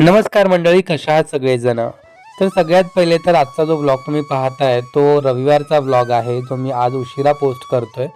नमस्कार मंडळी, कशा आहात सगळेजण? तर सगळ्यात पहिले तर आजचा जो व्लॉग तुम्ही पाहताय तो रविवारचा व्लॉग आहे, जो मी आज उशिरा पोस्ट करतोय.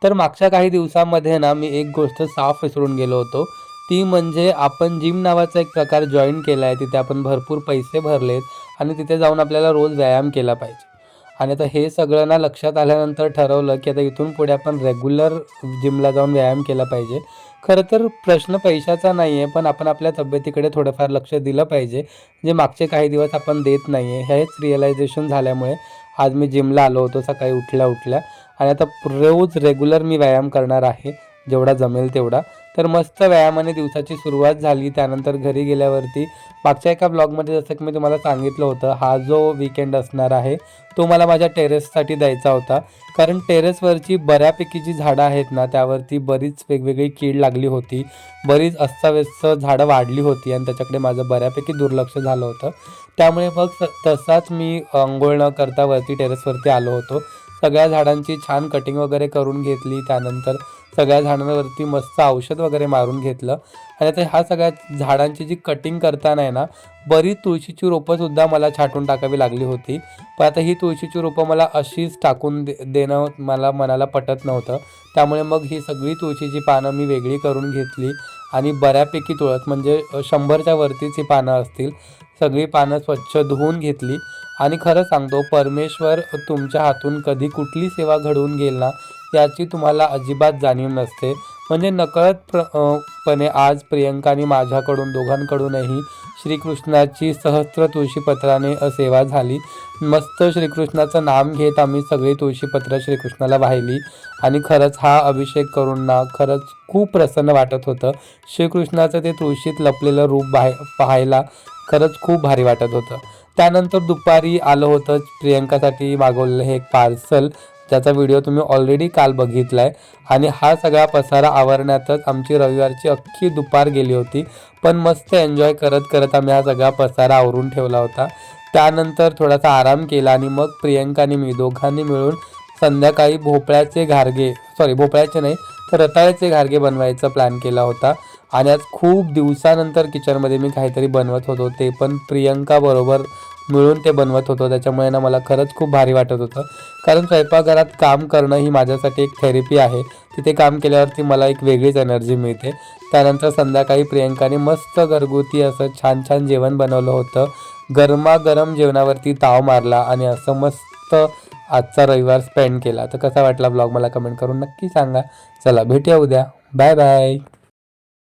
तर मागच्या काही दिवसामध्ये ना मी एक गोष्ट साफ विसरून गेलो होतो. ती म्हणजे आपण जिम नावाचा एक प्रकार जॉइन केला आहे. तिथे आपण भरपूर पैसे भरलेत आणि तिथे जाऊन आपल्याला रोज व्यायाम केला पाहिजे. आणि आता हे सगळं ना लक्षात आल्यानंतर ठरवलं, की आता इथून पुढे आपण रेग्युलर जिमला जाऊन व्यायाम केला पाहिजे. खरं तर प्रश्न पैशाचा नाही आहे, पण आपण आपल्या तब्येतीकडे थोडंफार लक्ष दिलं पाहिजे, जे मागचे काही दिवस आपण देत नाही आहे. हेच रिअलायझेशन झाल्यामुळे आज मी जिमला आलो होतो सकाळी उठल्या-उठल्या आणि आता रोज रेग्युलर मी व्यायाम करणार आहे, जेवढा जमेल तेवढा. तर मस्त व्यायामाने दिवसाची सुरुवात झाली. त्यानंतर घरी गेल्यावरती मागच्या एका ब्लॉगमध्ये जसं की मी तुम्हाला सांगितलं होतं, हा जो वीकेंड असणार आहे, तो मला माझ्या टेरेससाठी द्यायचा होता. कारण टेरेसवरची बऱ्यापैकी जी झाडं आहेत ना, त्यावरती बरीच वेगवेगळी कीड लागली होती. बरीच अस्ताव्यस्त झाडं वाढली होती आणि त्याच्याकडे माझं बऱ्यापैकी दुर्लक्ष झालं होतं. त्यामुळे मग तसाच मी अंघोळ न करता वरती टेरेसवरती आलो होतो. सगळ्या झाडांची छान कटिंग वगैरे करून घेतली. त्यानंतर सगळ्या झाडांवरती मस्त औषध वगैरे मारून घेतलं आणि आता ह्या सगळ्या झाडांची जी कटिंग करताना आहे ना, बरीच तुळशीची रोपंसुद्धा मला छाटून टाकावी लागली होती. पण आता ही तुळशीची रोपं मला अशीच टाकून देणं मला मनाला पटत नव्हतं. त्यामुळे मग ही सगळी तुळशीची पानं मी वेगळी करून घेतली आणि बऱ्यापैकी तुळस म्हणजे 100च्या वरतीच ही पानं असतील. सगळी पानं स्वच्छ धुवून घेतली आणि खरं सांगतो, परमेश्वर तुमच्या हातून कधी कुठली सेवा घडवून घेईल ना, याची तुम्हाला अजिबात जाणीव नसते. म्हणजे नकळत पणे आज प्रियंकाने माझ्याकडून दोघांकडूनही श्रीकृष्णाची सहस्त्र तुळशीपत्राने सेवा झाली. मस्त श्रीकृष्णाचं नाम घेत आम्ही सगळी तुळशीपत्र श्रीकृष्णाला वाहिली आणि खरंच हा अभिषेक करून ना खरंच खूप प्रसन्न वाटत होतं. श्रीकृष्णाचं ते तुळशीत लपलेलं रूप पाहायला खरंच खूप भारी वाटत होतं. त्यानंतर दुपारी आलं होतं प्रियंकासाठी मागवलेलं हे एक पार्सल, ज्याचा व्हिडिओ तुम्ही ऑलरेडी काल बघितला आहे. आणि हा सगळा पसारा आवरण्यातच आमची रविवारची अख्खी दुपार गेली होती. पण मस्त एन्जॉय करत करत आम्ही हा सगळा पसारा आवरून ठेवला होता. त्यानंतर थोडासा आराम केला आणि मग प्रियंकाने मी दोघांनी मिळून संध्याकाळी भोपळ्याचे नाही तर रताळ्याचे घारगे बनवायचा प्लॅन केला होता. आणि आज खूप दिवसानंतर किचनमध्ये मी काहीतरी बनवत होतो, ते पण प्रियंकाबरोबर मिळून ते बनवत होतो. त्याच्यामुळे ना मला खरंच खूप भारी वाटत होतं. कारण स्वयंपाकघरात काम करणं ही माझ्यासाठी एक थेरपी आहे. तिथे काम केल्यावरती मला एक वेगळीच एनर्जी मिळते. त्यानंतर संध्याकाळी प्रियंकाने मस्त घरगुती असं छान छान जेवण बनवलं होतं. गरमागरम जेवणावरती ताव मारला आणि असं मस्त आजचा रविवार स्पेंड केला. तर कसा वाटला ब्लॉग मला कमेंट करून नक्की सांगा. चला भेटूया उद्या. Bye bye.